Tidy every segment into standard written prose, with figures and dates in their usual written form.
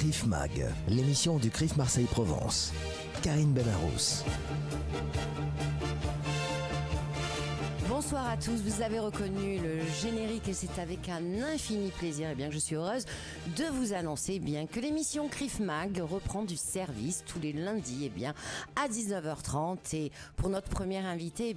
CRIF Mag, l'émission du CRIF Marseille-Provence. Karine Benarous. Bonsoir à tous, vous avez reconnu le générique et c'est avec un infini plaisir que je suis heureuse de vous annoncer que l'émission CRIF Mag reprend du service tous les lundis à 19h30 et pour notre première invitée,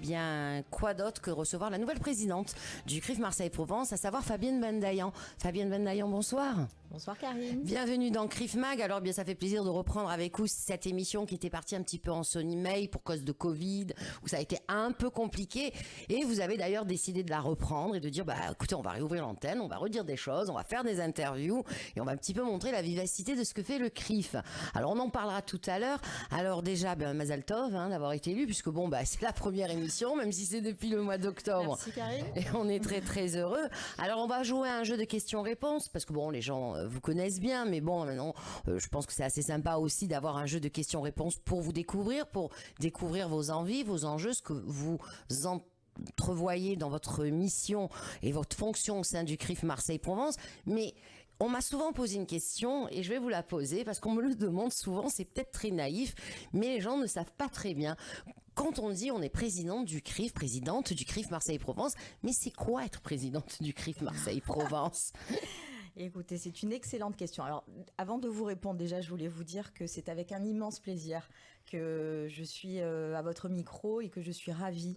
quoi d'autre que recevoir la nouvelle présidente du CRIF Marseille-Provence, à savoir Fabienne Bendayan. Fabienne Bendayan, bonsoir. Bonsoir Karine. Bienvenue dans CRIF Mag. Alors ça fait plaisir de reprendre avec vous cette émission qui était partie un petit peu en sommeil pour cause de Covid, où ça a été un peu compliqué. Et vous avez d'ailleurs décidé de la reprendre et de dire, écoutez, on va réouvrir l'antenne, on va redire des choses, on va faire des interviews et on va un petit peu montrer la vivacité de ce que fait le CRIF. Alors on en parlera tout à l'heure. Alors déjà, Mazal Tov d'avoir été élu, puisque c'est la première émission, même si c'est depuis le mois d'octobre. Merci Karine. Et on est très très heureux. Alors on va jouer à un jeu de questions-réponses, parce que les gens vous connaissent bien, mais maintenant je pense que c'est assez sympa aussi d'avoir un jeu de questions-réponses pour vous découvrir, pour découvrir vos envies, vos enjeux, ce que vous entrevoyez dans votre mission et votre fonction au sein du CRIF Marseille-Provence. Mais on m'a souvent posé une question et je vais vous la poser parce qu'on me le demande souvent, c'est peut-être très naïf, mais les gens ne savent pas très bien. Quand on dit on est présidente du CRIF Marseille-Provence, mais c'est quoi être présidente du CRIF Marseille-Provence ? Écoutez, c'est une excellente question. Alors, avant de vous répondre, déjà, je voulais vous dire que c'est avec un immense plaisir que je suis à votre micro et que je suis ravie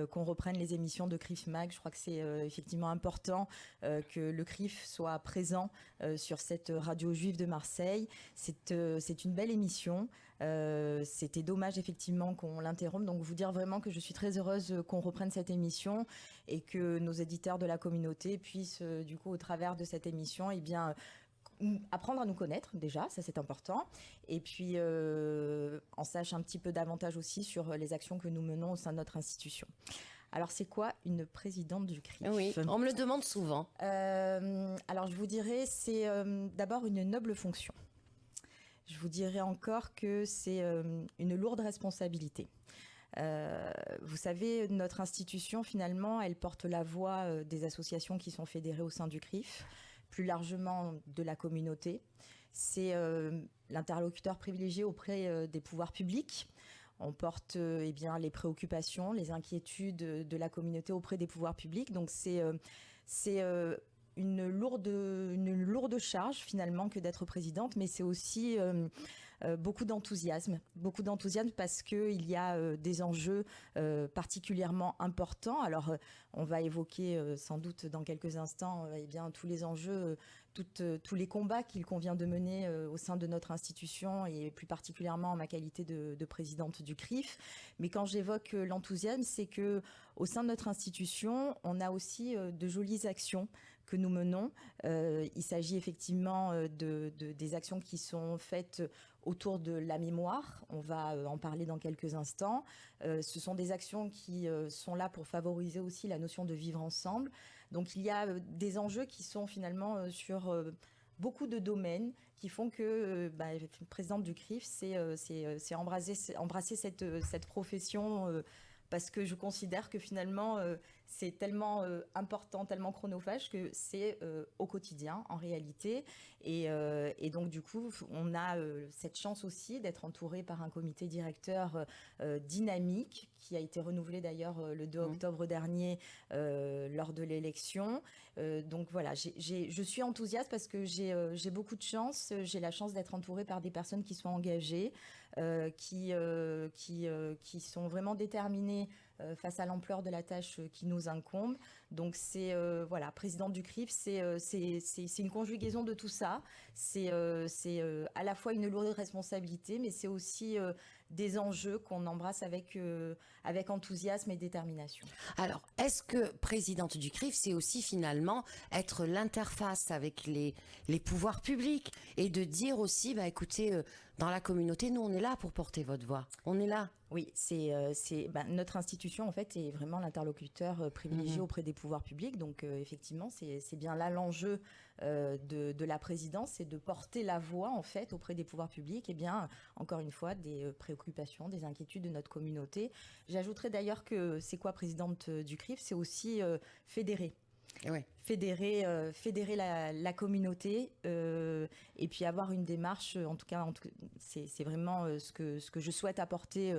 qu'on reprenne les émissions de CRIF Mag. Je crois que c'est effectivement important que le CRIF soit présent sur cette radio juive de Marseille. C'est une belle émission. C'était dommage effectivement qu'on l'interrompe. Donc, vous dire vraiment que je suis très heureuse qu'on reprenne cette émission et que nos éditeurs de la communauté puissent, du coup, au travers de cette émission, apprendre à nous connaître déjà, ça c'est important, et puis en sache un petit peu davantage aussi sur les actions que nous menons au sein de notre institution. Alors c'est quoi une présidente du CRIF ? Oui, on me le demande souvent. Alors je vous dirais, c'est d'abord une noble fonction. Je vous dirais encore que c'est une lourde responsabilité. Vous savez, notre institution finalement, elle porte la voix des associations qui sont fédérées au sein du CRIF, plus largement de la communauté. C'est l'interlocuteur privilégié auprès des pouvoirs publics. On porte les préoccupations, les inquiétudes de la communauté auprès des pouvoirs publics. Donc c'est une lourde charge finalement que d'être présidente, mais c'est aussi beaucoup d'enthousiasme parce qu'il y a des enjeux particulièrement importants. Alors on va évoquer sans doute dans quelques instants tous les enjeux, tous les combats qu'il convient de mener au sein de notre institution et plus particulièrement en ma qualité de présidente du CRIF. Mais quand j'évoque l'enthousiasme, c'est que au sein de notre institution, on a aussi de jolies actions que nous menons. Il s'agit effectivement des actions qui sont faites autour de la mémoire. On va en parler dans quelques instants. Ce sont des actions qui sont là pour favoriser aussi la notion de vivre ensemble. Donc il y a des enjeux qui sont finalement sur beaucoup de domaines qui font que présidente du CRIF, c'est embrasser cette profession parce que je considère que finalement, c'est tellement important, tellement chronophage que c'est au quotidien, en réalité. Et donc, du coup, on a cette chance aussi d'être entouré par un comité directeur dynamique qui a été renouvelé d'ailleurs le 2 octobre dernier lors de l'élection. Donc voilà, je suis enthousiaste parce que j'ai beaucoup de chance. J'ai la chance d'être entourée par des personnes qui sont engagées, qui sont vraiment déterminées face à l'ampleur de la tâche qui nous incombe. Donc c'est présidente du CRIF, c'est une conjugaison de tout ça. C'est à la fois une lourde responsabilité, mais c'est aussi des enjeux qu'on embrasse avec enthousiasme et détermination. Alors, est-ce que présidente du CRIF, c'est aussi finalement être l'interface avec les pouvoirs publics et de dire aussi, écoutez, dans la communauté, nous on est là pour porter votre voix, on est là. Oui, notre institution en fait est vraiment l'interlocuteur privilégié auprès des pouvoirs publics. Donc effectivement, c'est bien là l'enjeu de la présidence, c'est de porter la voix en fait auprès des pouvoirs publics. Et bien encore une fois des préoccupations, des inquiétudes de notre communauté. J'ajouterais d'ailleurs que c'est quoi présidente du CRIF, c'est aussi fédérer. Ouais. fédérer la communauté et puis avoir une démarche, en tout cas c'est vraiment ce que je souhaite apporter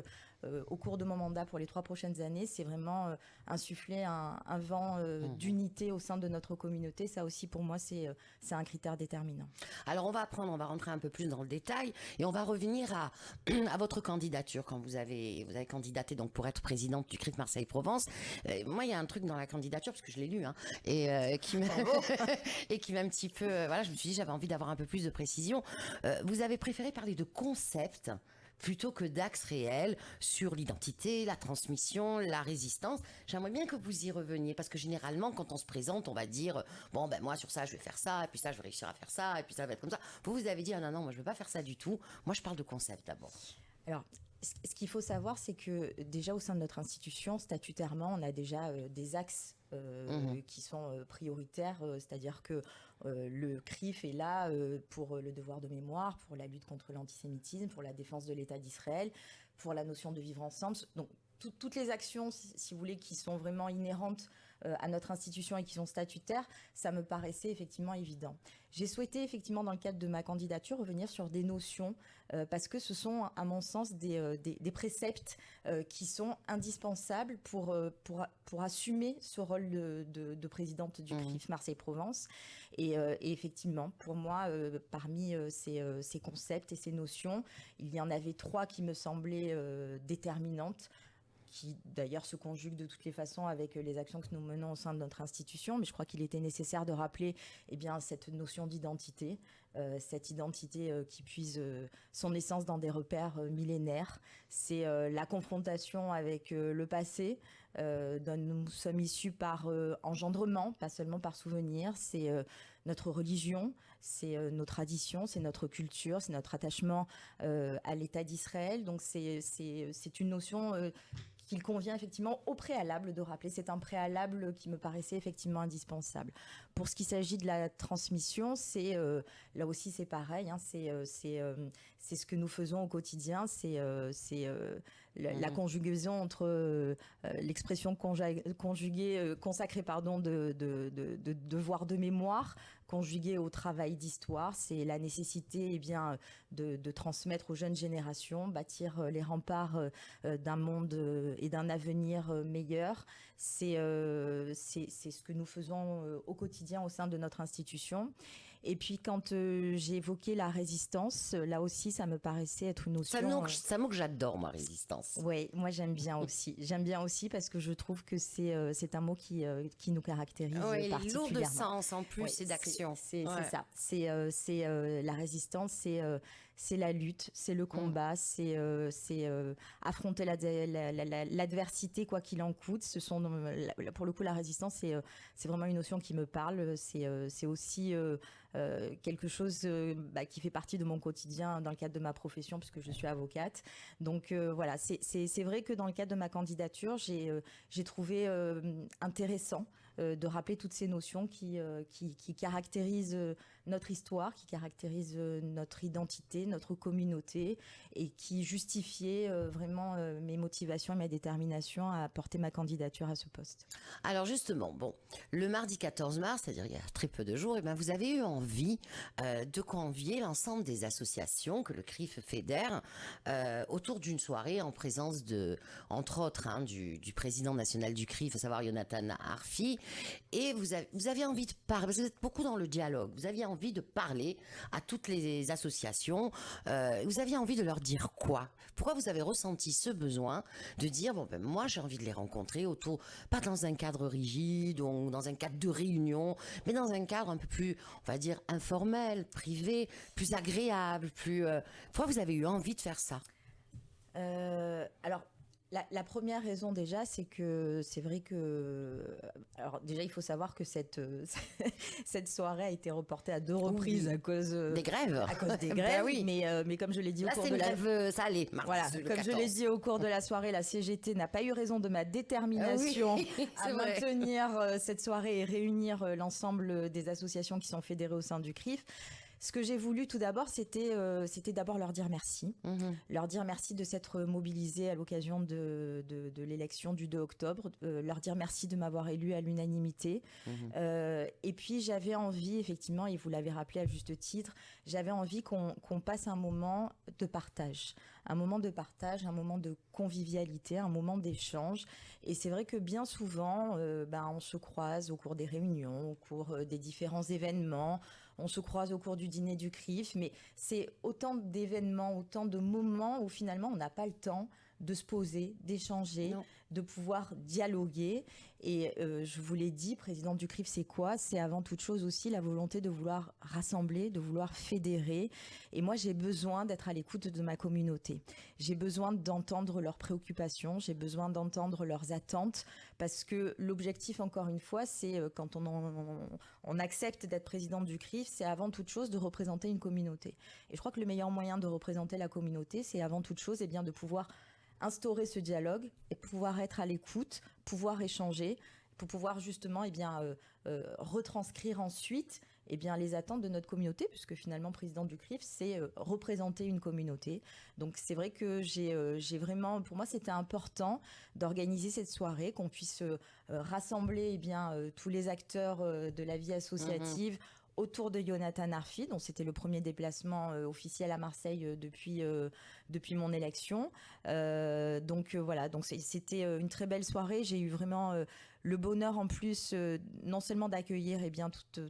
au cours de mon mandat pour les 3 prochaines années, c'est vraiment insuffler un vent d'unité au sein de notre communauté. Ça aussi pour moi c'est un critère déterminant. Alors on va rentrer un peu plus dans le détail et on va revenir à votre candidature quand vous avez candidaté donc pour être présidente du CRIF Marseille-Provence. Moi il y a un truc dans la candidature parce que je l'ai lu et qui m'a et qui m'a un petit peu voilà, je me suis dit j'avais envie d'avoir un peu plus de précision. Vous avez préféré parler de concept plutôt que d'axes réels sur l'identité, la transmission, la résistance. J'aimerais bien que vous y reveniez, parce que généralement, quand on se présente, on va dire « Bon, ben moi, sur ça, je vais faire ça, et puis ça, je vais réussir à faire ça, et puis ça va être comme ça. » Vous avez dit « Ah non, moi, je ne veux pas faire ça du tout. Moi, je parle de concept d'abord. » Alors, ce qu'il faut savoir, c'est que déjà au sein de notre institution, statutairement, on a déjà des axes qui sont prioritaires, c'est-à-dire que le CRIF est là pour le devoir de mémoire, pour la lutte contre l'antisémitisme, pour la défense de l'État d'Israël, pour la notion de vivre ensemble. Donc toutes les actions, si vous voulez, qui sont vraiment inhérentes à notre institution et qui sont statutaires, ça me paraissait effectivement évident. J'ai souhaité effectivement dans le cadre de ma candidature revenir sur des notions parce que ce sont à mon sens des préceptes qui sont indispensables pour assumer ce rôle de présidente du CRIF Marseille-Provence et effectivement pour moi parmi ces concepts et ces notions, il y en avait 3 qui me semblaient déterminantes, qui d'ailleurs se conjugue de toutes les façons avec les actions que nous menons au sein de notre institution. Mais je crois qu'il était nécessaire de rappeler cette notion d'identité, cette identité qui puise son essence dans des repères millénaires. C'est la confrontation avec le passé, dont nous sommes issus par engendrement, pas seulement par souvenir. C'est notre religion, c'est nos traditions, c'est notre culture, c'est notre attachement à l'État d'Israël. Donc c'est une notion qu'il convient effectivement au préalable de rappeler. C'est un préalable qui me paraissait effectivement indispensable. Pour ce qui s'agit de la transmission, là aussi c'est pareil, c'est ce que nous faisons au quotidien, c'est la conjugaison entre l'expression conjuguée, consacrée de devoir de mémoire, conjuguée au travail d'histoire. C'est la nécessité de transmettre aux jeunes générations, bâtir les remparts d'un monde et d'un avenir meilleur. C'est ce que nous faisons au quotidien au sein de notre institution. Et puis quand j'ai évoqué la résistance, là aussi ça me paraissait être une notion... C'est un mot que j'adore, ma résistance. Oui, moi j'aime bien aussi. J'aime bien aussi parce que je trouve que c'est un mot qui nous caractérise particulièrement. Lourd de sens en plus et d'action. C'est ça. C'est la résistance, c'est la lutte, c'est le combat, c'est affronter l'adversité quoi qu'il en coûte. Pour le coup, la résistance, c'est vraiment une notion qui me parle. C'est aussi quelque chose qui fait partie de mon quotidien dans le cadre de ma profession puisque je suis avocate. Donc voilà, c'est vrai que dans le cadre de ma candidature, j'ai trouvé intéressant de rappeler toutes ces notions qui caractérisent notre histoire, qui caractérisent notre identité, notre communauté et qui justifiaient vraiment mes motivations et ma détermination à porter ma candidature à ce poste. Alors justement, le mardi 14 mars, c'est-à-dire il y a très peu de jours, vous avez eu envie de convier l'ensemble des associations que le CRIF fédère autour d'une soirée en présence entre autres, du président national du CRIF, à savoir Yonatan Arfi. Et vous aviez envie de parler, parce que vous êtes beaucoup dans le dialogue, vous aviez envie de parler à toutes les associations, vous aviez envie de leur dire quoi? Pourquoi vous avez ressenti ce besoin de dire, moi j'ai envie de les rencontrer autour, pas dans un cadre rigide ou dans un cadre de réunion, mais dans un cadre un peu plus, on va dire, informel, privé, plus agréable, Pourquoi vous avez eu envie de faire ça? Alors, la première raison déjà, c'est que c'est vrai que... Alors déjà, il faut savoir que cette soirée a été reportée à 2 reprises à cause... des grèves. À cause des grèves, oui. Mais comme je l'ai dit au cours de la... grève, ça allait, voilà, comme je l'ai dit au cours de la soirée, la CGT n'a pas eu raison de ma détermination à maintenir cette soirée et réunir l'ensemble des associations qui sont fédérées au sein du CRIF. Ce que j'ai voulu tout d'abord, c'était d'abord leur dire merci. Leur dire merci de s'être mobilisés à l'occasion de l'élection du 2 octobre. Leur dire merci de m'avoir élu à l'unanimité. Et puis j'avais envie, effectivement, et vous l'avez rappelé à juste titre, j'avais envie qu'on passe un moment de partage. Un moment de partage, un moment de convivialité, un moment d'échange. Et c'est vrai que bien souvent, on se croise au cours des réunions, au cours des différents événements. On se croise au cours du dîner du CRIF, mais c'est autant d'événements, autant de moments où finalement on n'a pas le temps de se poser, d'échanger, de pouvoir dialoguer. Et je vous l'ai dit, présidente du CRIF, c'est quoi ? C'est avant toute chose aussi la volonté de vouloir rassembler, de vouloir fédérer. Et moi, j'ai besoin d'être à l'écoute de ma communauté. J'ai besoin d'entendre leurs préoccupations, j'ai besoin d'entendre leurs attentes, parce que l'objectif, encore une fois, c'est quand on accepte d'être présidente du CRIF, c'est avant toute chose de représenter une communauté. Et je crois que le meilleur moyen de représenter la communauté, c'est avant toute chose de pouvoir instaurer ce dialogue et pouvoir être à l'écoute, pouvoir échanger, pour pouvoir justement retranscrire ensuite les attentes de notre communauté, puisque finalement président du CRIF, c'est représenter une communauté. Donc c'est vrai que j'ai vraiment, pour moi c'était important d'organiser cette soirée, qu'on puisse rassembler tous les acteurs de la vie associative autour de Jonathan Arfi, dont c'était le premier déplacement officiel à Marseille depuis mon élection. Donc c'était une très belle soirée. J'ai eu vraiment le bonheur en plus non seulement d'accueillir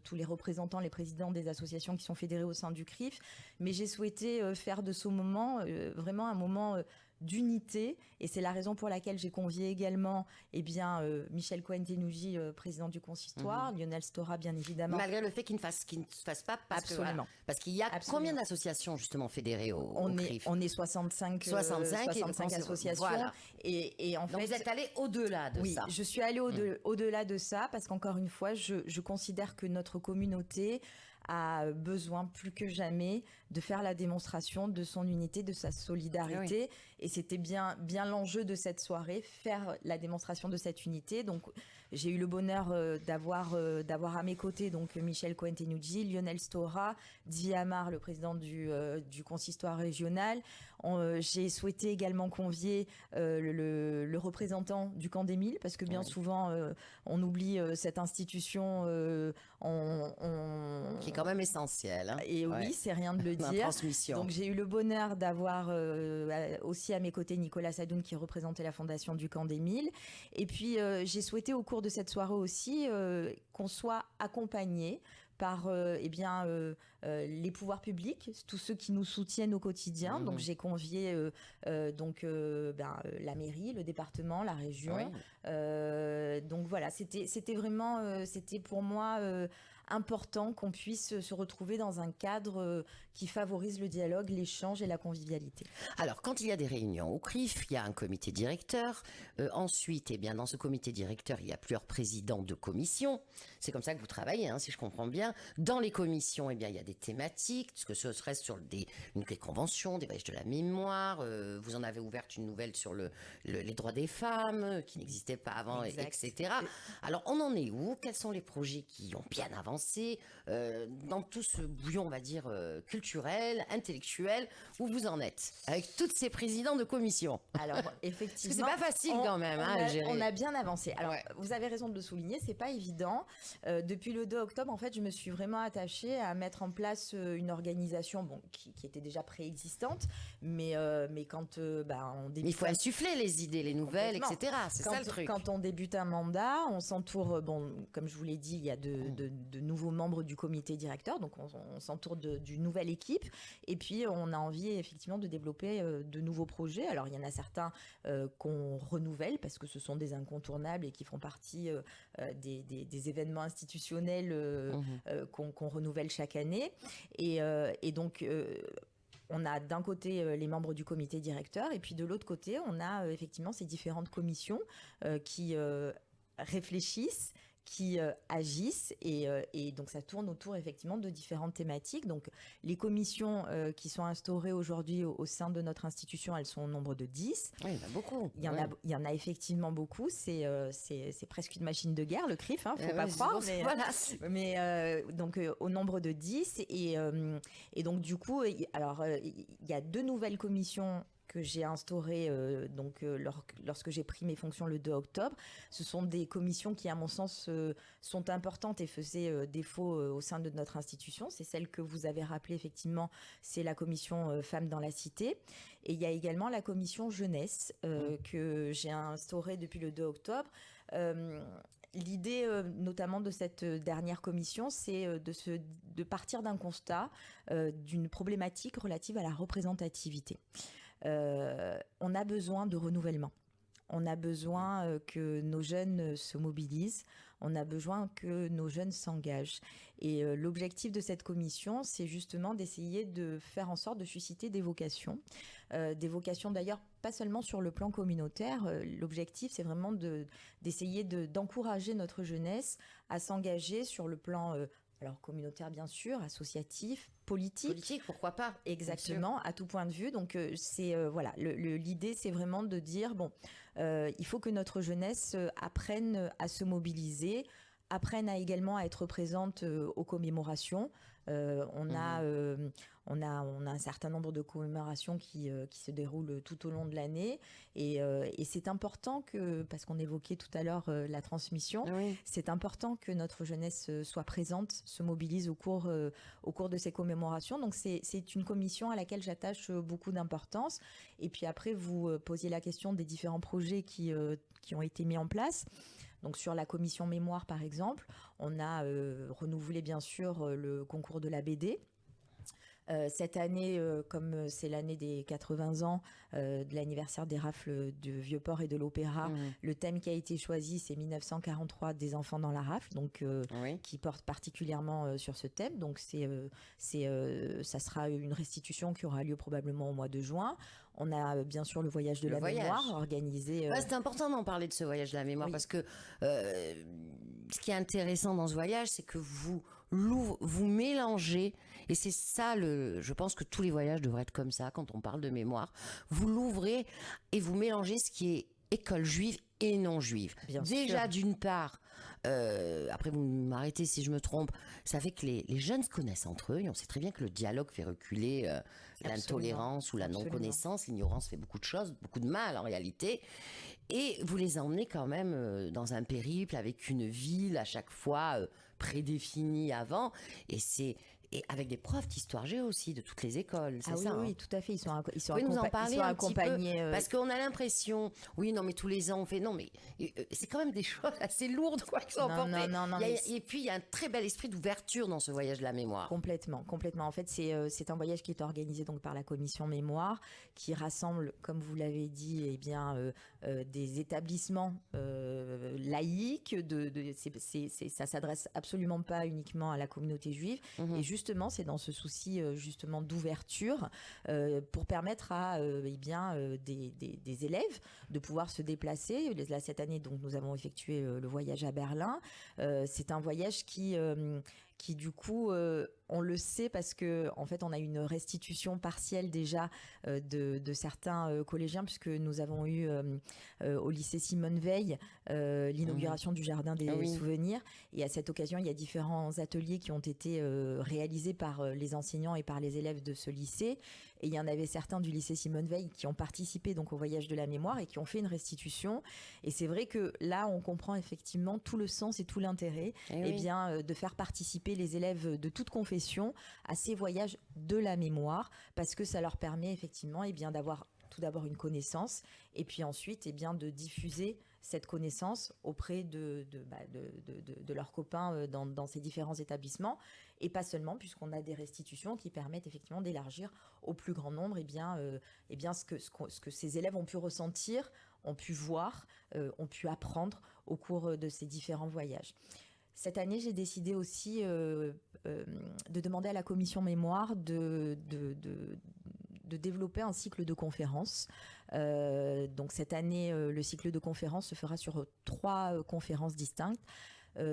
tous les représentants, les présidents des associations qui sont fédérées au sein du CRIF, mais j'ai souhaité faire de ce moment vraiment un moment d'unité, et c'est la raison pour laquelle j'ai convié également Michel Cohen-Tenouji, président du consistoire, Lionel Stora bien évidemment. Malgré le fait qu'il ne se fasse pas, absolument. Parce qu'il y a combien d'associations justement fédérées au CRIF ? On est 65 associations. Voilà. Et en donc fait, vous êtes allé au-delà de ça. Oui, je suis allée au-delà de ça, parce qu'encore une fois, je considère que notre communauté a besoin plus que jamais de faire la démonstration de son unité, de sa solidarité. Et c'était bien l'enjeu de cette soirée, faire la démonstration de cette unité. Donc j'ai eu le bonheur d'avoir à mes côtés donc Michel Cohen-Tenouji, Lionel Stora, Di Amar, le président du consistoire régional. J'ai souhaité également convier le représentant du camp d'Émile, parce que bien souvent on oublie cette institution qui est quand même essentielle. Et oui, c'est rien de le dire. Transmission. Donc j'ai eu le bonheur d'avoir aussi à mes côtés Nicolas Sadoun, qui représentait la fondation du camp d'Émile. Et puis j'ai souhaité au cours de cette soirée aussi qu'on soit accompagné par les pouvoirs publics, tous ceux qui nous soutiennent au quotidien. Donc j'ai convié la mairie, le département, la région. Donc voilà, c'était vraiment, c'était pour moi important qu'on puisse se retrouver dans un cadre qui favorise le dialogue, l'échange et la convivialité. Alors, quand il y a des réunions au CRIF, il y a un comité directeur. Ensuite, dans ce comité directeur, il y a plusieurs présidents de commission. C'est comme ça que vous travaillez, si je comprends bien. Dans les commissions, il y a des thématiques, ce que ce serait sur des conventions, des voyages de la mémoire. Vous en avez ouvert une nouvelle sur les droits des femmes, qui n'existaient pas avant, etc. Alors, on en est où ? Quels sont les projets qui ont bien avancé dans tout ce bouillon, on va dire, culturel, intellectuel, où vous en êtes avec tous ces présidents de commission? Alors, effectivement, c'est pas facile quand même à gérer. On a bien avancé. Alors, vous avez raison de le souligner, c'est pas évident. Depuis le 2 octobre, en fait, je me suis vraiment attachée à mettre en place une organisation qui était déjà préexistante, mais quand on débute... Il faut insuffler les idées, les nouvelles, etc. C'est ça le truc. Quand on débute un mandat, on s'entoure, comme je vous l'ai dit, il y a de nouveaux membres du comité directeur, donc on s'entoure d'une nouvelle équipe, et puis on a envie effectivement de développer de nouveaux projets. Alors il y en a certains qu'on renouvelle parce que ce sont des incontournables et qui font partie des événements institutionnels qu'on renouvelle chaque année, et donc on a d'un côté les membres du comité directeur, et puis de l'autre côté on a effectivement ces différentes commissions qui réfléchissent, qui agissent et donc ça tourne autour effectivement de différentes thématiques. Donc les commissions qui sont instaurées aujourd'hui au sein de notre institution, elles sont au nombre de 10. Oui, il y en a beaucoup. Il y en a effectivement beaucoup. C'est presque une machine de guerre, le CRIF, hein, faut pas croire. Donc au nombre de 10 et donc du coup, alors il y a 2 nouvelles commissions que j'ai instaurées lorsque j'ai pris mes fonctions le 2 octobre. Ce sont des commissions qui, à mon sens, sont importantes et faisaient défaut au sein de notre institution. C'est celle que vous avez rappelée, effectivement, c'est la commission Femmes dans la Cité. Et il y a également la commission Jeunesse que j'ai instaurée depuis le 2 octobre. L'idée, notamment de cette dernière commission, c'est de partir d'un constat d'une problématique relative à la représentativité. On a besoin de renouvellement. On a besoin que nos jeunes se mobilisent. On a besoin que nos jeunes s'engagent. Et l'objectif de cette commission, c'est justement d'essayer de faire en sorte de susciter des vocations. Des vocations d'ailleurs, pas seulement sur le plan communautaire. L'objectif, c'est vraiment d'essayer d'encourager notre jeunesse à s'engager sur le plan alors communautaire bien sûr, associatif, politique. Politique, pourquoi pas. Exactement, à tout point de vue. Donc voilà, l'idée c'est vraiment de dire il faut que notre jeunesse apprenne à se mobiliser, apprenne également à être présente aux commémorations. On a un certain nombre de commémorations qui se déroulent tout au long de l'année et c'est important parce qu'on évoquait tout à l'heure la transmission, c'est important que notre jeunesse soit présente, se mobilise au cours de ces commémorations. Donc c'est une commission à laquelle j'attache beaucoup d'importance. Et puis après, vous posiez la question des différents projets qui ont été mis en place. Donc sur la commission mémoire par exemple, on a renouvelé bien sûr le concours de la BD. Cette année, comme c'est l'année des 80 ans de l'anniversaire des rafles de Vieux-Port et de l'Opéra, le thème qui a été choisi, c'est 1943 des enfants dans la rafle, donc qui porte particulièrement sur ce thème. Donc ça sera une restitution qui aura lieu probablement au mois de juin. On a bien sûr le voyage de la mémoire organisé. C'est important d'en parler de ce voyage de la mémoire parce que ce qui est intéressant dans ce voyage, c'est que vous mélangez, et c'est ça, je pense que tous les voyages devraient être comme ça quand on parle de mémoire. Vous l'ouvrez et vous mélangez ce qui est école juive et non juive. Déjà, d'une part, après vous m'arrêtez si je me trompe, ça fait que les jeunes se connaissent entre eux et on sait très bien que le dialogue fait reculer l'intolérance ou la non-connaissance. L'ignorance fait beaucoup de choses, beaucoup de mal en réalité. Et vous les emmenez quand même dans un périple avec une ville à chaque fois prédéfinie avant. Et avec des profs d'histoire géo aussi de toutes les écoles, c'est ça. Oui, tout à fait. Ils sont nous en parler un accompagnés. Petit peu, parce qu'on a l'impression, mais tous les ans on fait, mais c'est quand même des choses assez lourdes qui sont emportées. Non, et puis il y a un très bel esprit d'ouverture dans ce voyage de la mémoire. Complètement. En fait, c'est un voyage qui est organisé donc par la commission mémoire, qui rassemble, comme vous l'avez dit, des établissements laïques. Ça s'adresse absolument pas uniquement à la communauté juive. Et justement, c'est dans ce souci justement d'ouverture pour permettre à des élèves de pouvoir se déplacer. Là, cette année, donc, nous avons effectué le voyage à Berlin. C'est un voyage qui du coup, on le sait parce que en fait, on a une restitution partielle déjà de certains collégiens, puisque nous avons eu au lycée Simone Veil l'inauguration du jardin des souvenirs. Et à cette occasion, il y a différents ateliers qui ont été réalisés par les enseignants et par les élèves de ce lycée. Et il y en avait certains du lycée Simone Veil qui ont participé donc au voyage de la mémoire et qui ont fait une restitution. Et c'est vrai que là, on comprend effectivement tout le sens et tout l'intérêt de faire participer les élèves de toute confession à ces voyages de la mémoire, parce que ça leur permet effectivement d'avoir tout d'abord une connaissance et puis ensuite de diffuser cette connaissance auprès de leurs copains dans ces différents établissements, et pas seulement, puisqu'on a des restitutions qui permettent effectivement d'élargir au plus grand nombre ce que ces élèves ont pu ressentir, ont pu voir, ont pu apprendre au cours de ces différents voyages. Cette année, j'ai décidé aussi de demander à la commission mémoire de développer un cycle de conférences. Donc cette année, le cycle de conférences se fera sur 3 conférences distinctes.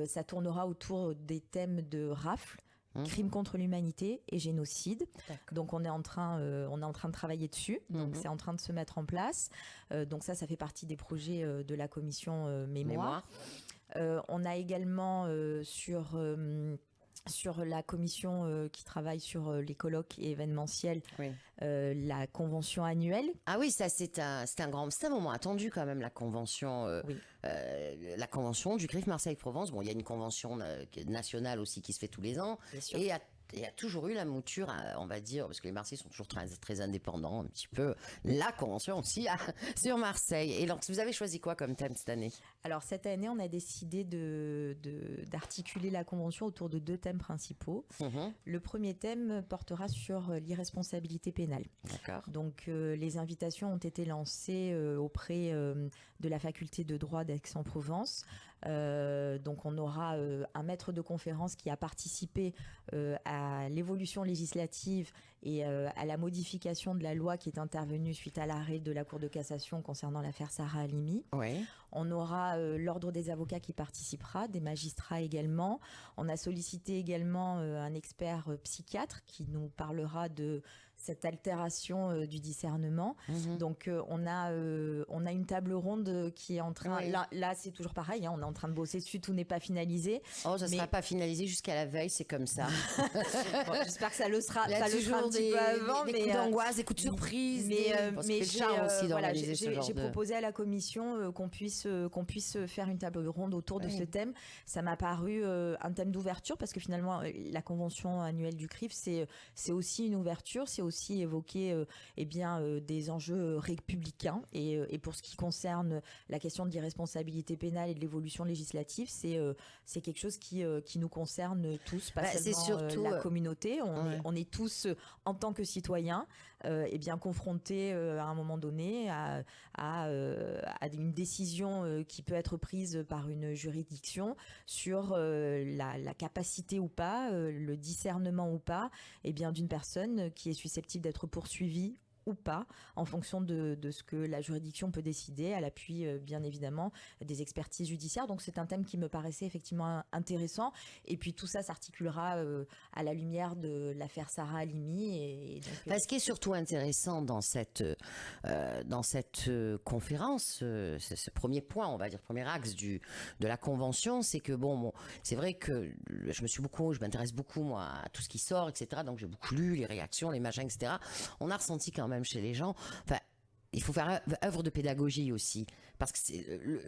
Ça tournera autour des thèmes de rafles, crimes contre l'humanité et génocide. Donc on est en train de travailler dessus. Donc c'est en train de se mettre en place. Donc ça fait partie des projets de la commission mémoire. On a également sur la commission qui travaille sur les colloques et événementiels, la convention annuelle. Ah oui, ça c'est un moment attendu quand même, la convention du CRIF Marseille-Provence. Bon, il y a une convention nationale aussi qui se fait tous les ans. Et il y a toujours eu la mouture, on va dire, parce que les Marseillais sont toujours très, très indépendants, un petit peu. La convention aussi sur Marseille. Et donc, vous avez choisi quoi comme thème cette année ? Alors, cette année, on a décidé d'articuler la convention autour de 2 thèmes principaux. Le premier thème portera sur l'irresponsabilité pénale. D'accord. Donc, les invitations ont été lancées auprès de la faculté de droit d'Aix-en-Provence. Donc on aura un maître de conférence qui a participé à l'évolution législative et à la modification de la loi qui est intervenue suite à l'arrêt de la Cour de cassation concernant l'affaire Sarah Halimi. Oui. On aura l'ordre des avocats qui participera, des magistrats également. On a sollicité également un expert psychiatre qui nous parlera de cette altération du discernement. Donc on a une table ronde qui est en train... Oui. Là c'est toujours pareil, on est en train de bosser dessus, tout n'est pas finalisé. Oh, ça ne sera pas finalisé jusqu'à la veille, c'est comme ça. Bon, j'espère que ça le sera, Il y a toujours un petit peu avant. Des coups d'angoisse, des coups de surprise. Mais j'ai proposé à la commission qu'on puisse faire une table ronde autour de ce thème. Ça m'a paru un thème d'ouverture parce que finalement la convention annuelle du CRIF c'est aussi une ouverture, c'est aussi évoquer des enjeux républicains et pour ce qui concerne la question de l'irresponsabilité pénale et de l'évolution législative, c'est quelque chose qui nous concerne tous, pas seulement surtout, la communauté. On est tous en tant que citoyens confrontés à un moment donné à une décision qui peut être prise par une juridiction sur la capacité ou pas, le discernement ou pas, d'une personne qui est susceptible d'être poursuivie ou pas, en fonction de ce que la juridiction peut décider, à l'appui, bien évidemment, des expertises judiciaires. Donc c'est un thème qui me paraissait effectivement intéressant. Et puis tout ça s'articulera à la lumière de l'affaire Sarah Halimi. Ce qui est surtout intéressant dans cette conférence, ce premier point, on va dire, premier axe de la convention, c'est que c'est vrai que je m'intéresse beaucoup moi à tout ce qui sort, etc. Donc j'ai beaucoup lu les réactions, les machins, etc. On a ressenti quand même chez les gens, il faut faire œuvre de pédagogie aussi, parce que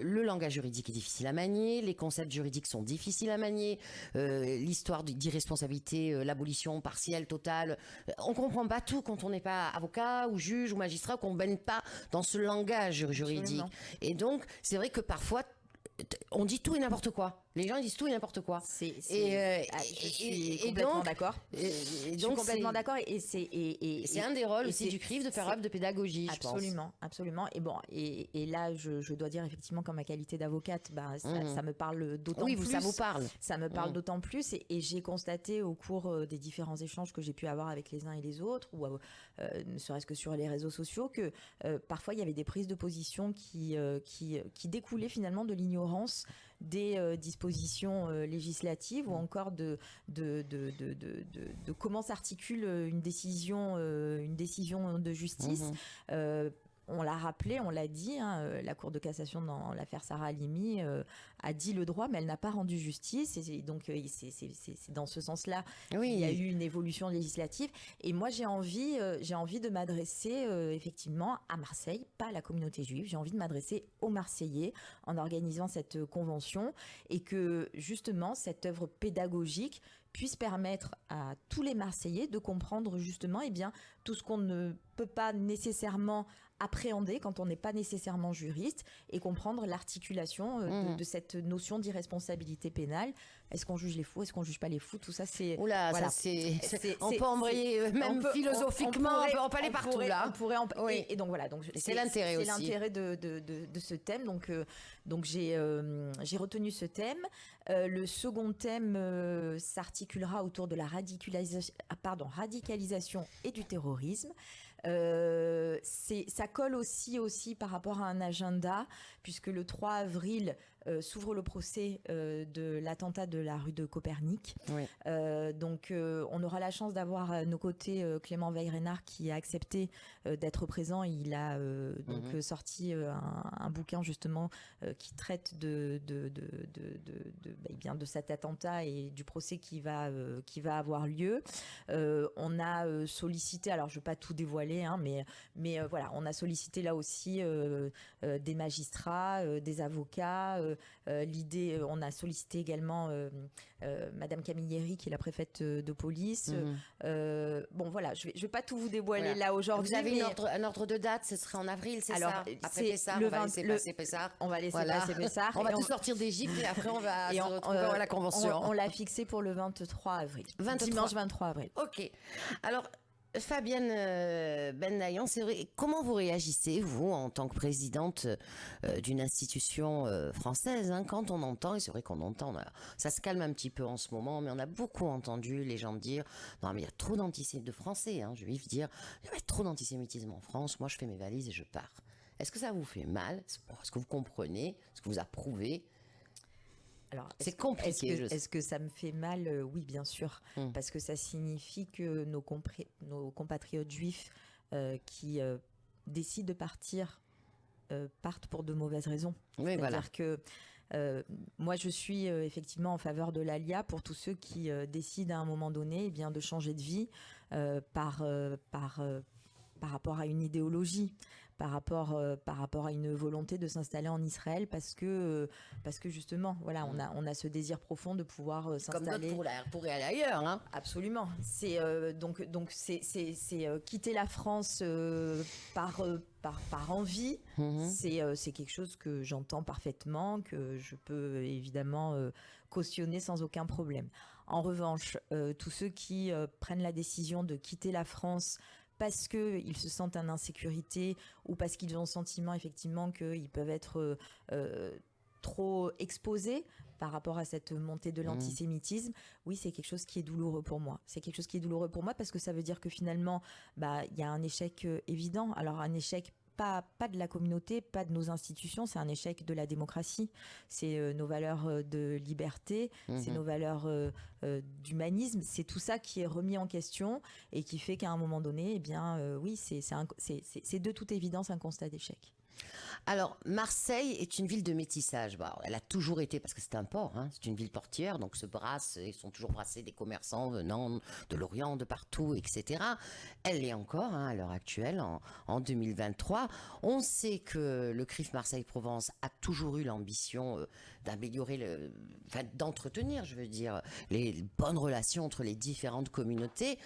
le langage juridique est difficile à manier, les concepts juridiques sont difficiles à manier, l'histoire d'irresponsabilité, l'abolition partielle, totale, on comprend pas tout quand on n'est pas avocat ou juge ou magistrat, qu'on ne baigne pas dans ce langage juridique. Absolument. Et donc c'est vrai que parfois on dit tout et n'importe quoi. Les gens disent tout et n'importe quoi. Je suis complètement d'accord. Je suis complètement d'accord. Et c'est un des rôles aussi du CRIF de faire œuvre de pédagogie, je pense. Absolument. Et là, je dois dire effectivement qu'en ma qualité d'avocate, ça me parle d'autant plus. Oui, ça vous parle. Ça me parle d'autant plus. Et j'ai constaté au cours des différents échanges que j'ai pu avoir avec les uns et les autres, ou ne serait-ce que sur les réseaux sociaux, que parfois il y avait des prises de position qui découlaient finalement de l'ignorance des dispositions législatives ou encore de comment s'articule une décision de justice. On l'a rappelé, on l'a dit, la Cour de cassation dans l'affaire Sarah Halimi a dit le droit, mais elle n'a pas rendu justice. Et donc, c'est dans ce sens-là qu'il y a eu une évolution législative. Et moi, j'ai envie de m'adresser effectivement à Marseille, pas à la communauté juive. J'ai envie de m'adresser aux Marseillais en organisant cette convention et que justement, cette œuvre pédagogique puisse permettre à tous les Marseillais de comprendre justement tout ce qu'on ne peut pas nécessairement appréhender quand on n'est pas nécessairement juriste et comprendre l'articulation de cette notion d'irresponsabilité pénale. Est-ce qu'on juge les fous? Est-ce qu'on juge pas les fous? Tout ça, c'est... Oula, voilà. On peut embrayer, même philosophiquement, on peut aller partout là. Et donc voilà. Donc, c'est l'intérêt aussi. C'est l'intérêt de ce thème. Donc j'ai retenu ce thème. Le second thème s'articulera autour de la radicalisation et du terrorisme. Ça colle aussi par rapport à un agenda, puisque le 3 avril s'ouvre le procès de l'attentat de la rue de Copernic. Oui. Donc on aura la chance d'avoir à nos côtés Clément Veil-Reynard qui a accepté d'être présent. Il a donc sorti un bouquin justement qui traite de cet attentat et du procès qui va avoir lieu. On a sollicité, alors je ne vais pas tout dévoiler, hein, mais voilà, on a sollicité là aussi des magistrats, des avocats. On a sollicité également Madame Camilleri, qui est la préfète de police. Bon voilà, je vais pas tout vous dévoiler là aujourd'hui. Vous avez un ordre de date, ce serait en avril, c'est ça? Après Pessard, on va laisser passer Pessard. On va laisser passer Pessard. On va tout sortir d'Égypte et après on va se retrouver à la convention. On l'a fixé pour le 23 avril. Dimanche 23 avril. Ok. Alors, Fabienne Bendayan, c'est vrai, comment vous réagissez, vous, en tant que présidente d'une institution française, hein, quand on entend, et c'est vrai qu'on entend, ça se calme un petit peu en ce moment, mais on a beaucoup entendu les gens dire, non mais il y a trop d'antisémitisme, de Français, hein, juifs, dire, il y a trop d'antisémitisme en France, moi je fais mes valises et je pars. Est-ce que ça vous fait mal? Est-ce que vous comprenez? Est-ce que vous approuvez? Alors, c'est compliqué. Est-ce que ça me fait mal? Oui, bien sûr, parce que ça signifie que nos compatriotes juifs qui décident de partir partent pour de mauvaises raisons. Oui, C'est-à-dire que moi, je suis effectivement en faveur de l'ALIA pour tous ceux qui décident à un moment donné, bien, de changer de vie par rapport à une idéologie. Par rapport à une volonté de s'installer en Israël parce que justement voilà on a ce désir profond de pouvoir s'installer. Comme d'autres pourraient aller ailleurs, hein. Absolument. C'est donc c'est quitter la France par envie. C'est quelque chose que j'entends parfaitement, que je peux évidemment cautionner sans aucun problème. En revanche, tous ceux qui prennent la décision de quitter la France parce qu'ils se sentent en insécurité ou parce qu'ils ont le sentiment effectivement qu'ils peuvent être trop exposés par rapport à cette montée de l'antisémitisme, oui, c'est quelque chose qui est douloureux pour moi. C'est quelque chose qui est douloureux pour moi parce que ça veut dire que finalement, il y a un échec évident. Alors un échec pas de la communauté, pas de nos institutions, c'est un échec de la démocratie. C'est nos valeurs de liberté, c'est nos valeurs d'humanisme, c'est tout ça qui est remis en question et qui fait qu'à un moment donné, eh bien, oui, c'est de toute évidence un constat d'échec. Alors, Marseille est une ville de métissage. Bon, elle a toujours été, parce que c'est un port, hein, c'est une ville portière, donc ils sont toujours brassés des commerçants venant de l'Orient, de partout, etc. Elle l'est encore, hein, à l'heure actuelle, en 2023. On sait que le CRIF Marseille-Provence a toujours eu l'ambition d'améliorer, d'entretenir, je veux dire, les bonnes relations entre les différentes communautés.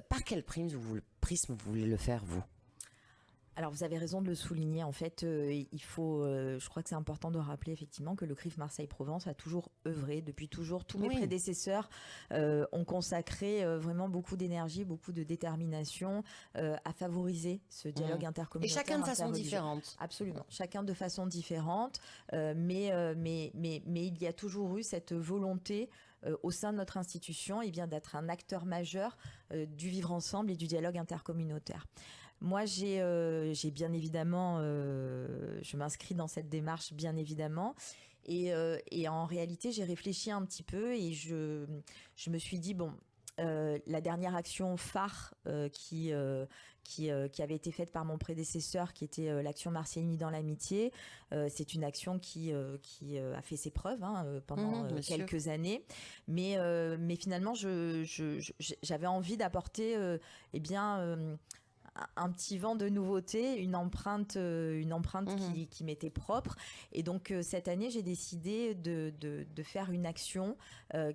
Par quel prisme vous voulez le faire, vous ? Alors vous avez raison de le souligner, en fait il faut, je crois que c'est important de rappeler effectivement que le CRIF Marseille-Provence a toujours œuvré, depuis toujours, tous mes prédécesseurs ont consacré vraiment beaucoup d'énergie, beaucoup de détermination à favoriser ce dialogue intercommunautaire. Et chacun de façon différente. Absolument, chacun de façon différente, mais il y a toujours eu cette volonté au sein de notre institution d'être un acteur majeur du vivre ensemble et du dialogue intercommunautaire. Moi, j'ai bien évidemment, je m'inscris dans cette démarche, bien évidemment. Et en réalité, j'ai réfléchi un petit peu et je me suis dit, bon, la dernière action phare qui avait été faite par mon prédécesseur, qui était l'action Marseille Unis dans l'amitié, c'est une action qui a fait ses preuves pendant quelques années. Mais finalement, j'avais envie d'apporter un petit vent de nouveauté, une empreinte qui m'était propre. Et donc cette année, j'ai décidé de faire une action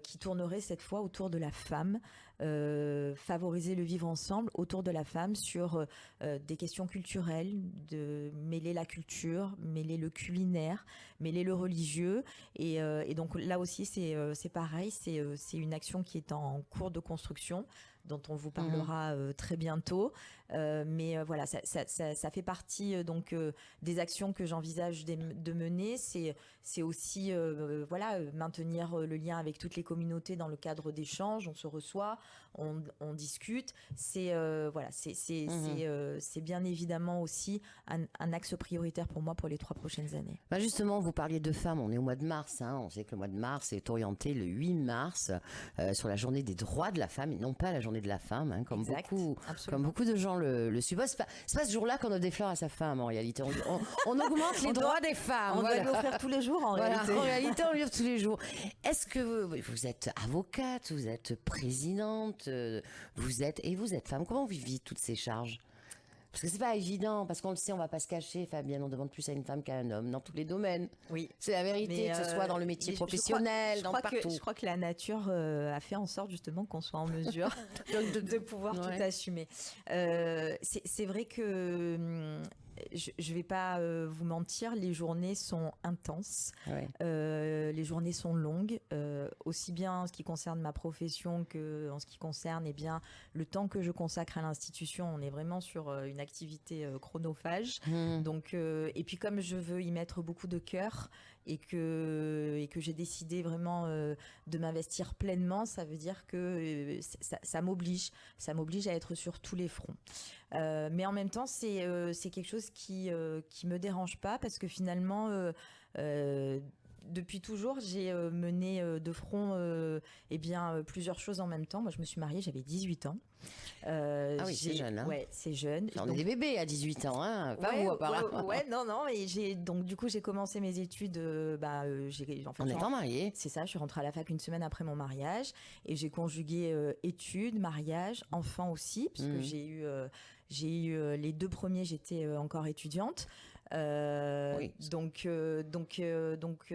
qui tournerait cette fois autour de la femme, favoriser le vivre ensemble autour de la femme sur des questions culturelles, de mêler la culture, mêler le culinaire, mêler le religieux. Et donc là aussi, c'est pareil, c'est une action qui est en cours de construction. dont on vous parlera très bientôt. Mais voilà, ça fait partie donc des actions que j'envisage de mener. C'est aussi maintenir le lien avec toutes les communautés dans le cadre d'échanges. On se reçoit, on discute. C'est bien évidemment aussi un axe prioritaire pour moi pour les 3 prochaines années. Bah justement, vous parliez de femmes, on est au mois de mars, on sait que le mois de mars est orienté le 8 mars sur la journée des droits de la femme et non pas la journée de la femme, comme beaucoup de gens le supposent. C'est pas ce jour-là qu'on offre des fleurs à sa femme en réalité, on augmente les droits des femmes. On doit l'offrir tous les jours en réalité. En réalité, on l'offre tous les jours. Est-ce que vous êtes avocate, vous êtes présidente, vous êtes femme, comment vous vivez toutes ces charges ? Parce que c'est pas évident, parce qu'on le sait, on va pas se cacher, Fabienne, on demande plus à une femme qu'à un homme dans tous les domaines. Oui. C'est la vérité, que ce soit dans le métier professionnel, partout. Je crois que la nature a fait en sorte justement qu'on soit en mesure de pouvoir tout assumer. C'est vrai que je vais pas vous mentir, les journées sont intenses, les journées sont longues, aussi bien en ce qui concerne ma profession que en ce qui concerne le temps que je consacre à l'institution. On est vraiment sur une activité chronophage. Donc, et puis comme je veux y mettre beaucoup de cœur et que j'ai décidé vraiment de m'investir pleinement, ça veut dire que ça m'oblige à être sur tous les fronts. Mais en même temps, c'est quelque chose qui me dérange pas parce que finalement, depuis toujours, j'ai mené de front plusieurs choses en même temps. Moi, je me suis mariée, j'avais 18 ans. C'est jeune. Ouais, c'est jeune. On est des bébés à 18 ans, pas vous apparemment. Non. Et j'ai commencé mes études. En étant mariée. C'est ça. Je suis rentrée à la fac une semaine après mon mariage et j'ai conjugué études, mariage, enfants aussi, parce que j'ai eu les 2 premiers. J'étais encore étudiante. Donc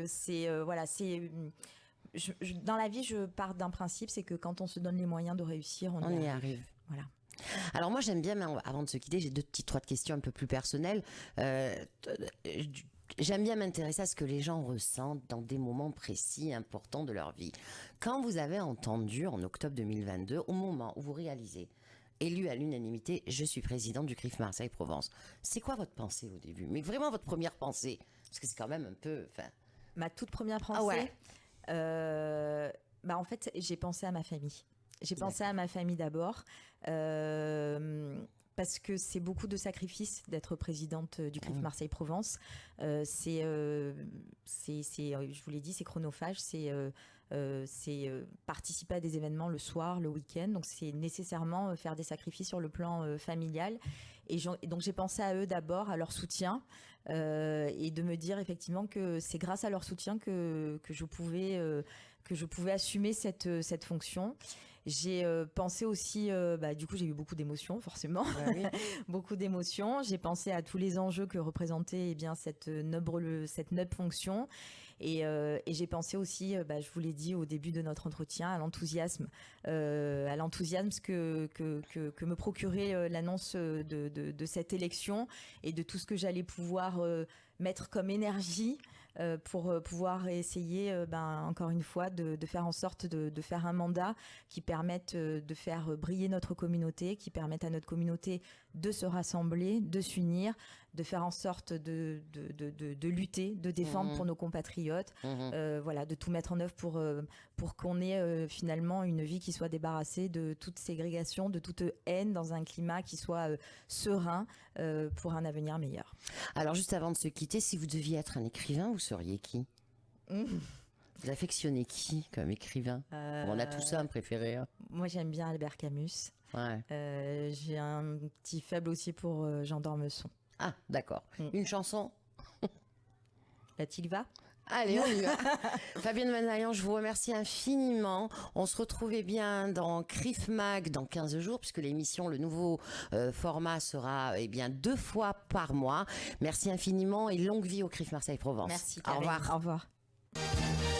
c'est dans la vie, je pars d'un principe, c'est que quand on se donne les moyens de réussir, on y arrive. Voilà. Alors moi j'aime bien, avant de se quitter, j'ai 3 questions un peu plus personnelles. J'aime bien m'intéresser à ce que les gens ressentent dans des moments précis, importants de leur vie. Quand vous avez entendu en octobre 2022, au moment où vous réalisez, élu à l'unanimité, je suis présidente du CRIF Marseille-Provence. C'est quoi votre pensée au début ? Mais vraiment votre première pensée ? Parce que c'est quand même un peu... Ma toute première pensée en fait, j'ai pensé à ma famille. J'ai pensé à ma famille d'abord. Parce que c'est beaucoup de sacrifices d'être présidente du CRIF Marseille-Provence. Je vous l'ai dit, c'est chronophage, c'est participer à des événements le soir, le week-end. Donc c'est nécessairement faire des sacrifices sur le plan familial. Et donc j'ai pensé à eux d'abord, à leur soutien, et de me dire effectivement que c'est grâce à leur soutien que je pouvais assumer cette fonction. J'ai pensé aussi, du coup j'ai eu beaucoup d'émotions forcément, beaucoup d'émotions. J'ai pensé à tous les enjeux que représentait cette noble fonction. Et j'ai pensé aussi, je vous l'ai dit au début de notre entretien, à l'enthousiasme que me procurait l'annonce de cette élection et de tout ce que j'allais pouvoir mettre comme énergie pour pouvoir essayer, encore une fois, de faire en sorte de faire un mandat qui permette de faire briller notre communauté, qui permette à notre communauté de se rassembler, de s'unir, de faire en sorte de lutter, de défendre pour nos compatriotes, de tout mettre en œuvre pour qu'on ait finalement une vie qui soit débarrassée de toute ségrégation, de toute haine, dans un climat qui soit serein pour un avenir meilleur. Alors juste avant de se quitter, si vous deviez être un écrivain, vous seriez qui ? Vous affectionnez qui comme écrivain ? On a tous un préféré. Moi j'aime bien Albert Camus. J'ai un petit faible aussi pour Jean d'Ormesson. Ah, d'accord. Une chanson ? La Tigva ? Allez, on y va. Fabienne Manaillan, je vous remercie infiniment. On se retrouvait bien dans CRIF Mag dans 15 jours, puisque l'émission, le nouveau format sera 2 fois par mois. Merci infiniment et longue vie au CRIF Marseille-Provence. Merci. Au revoir. Au revoir.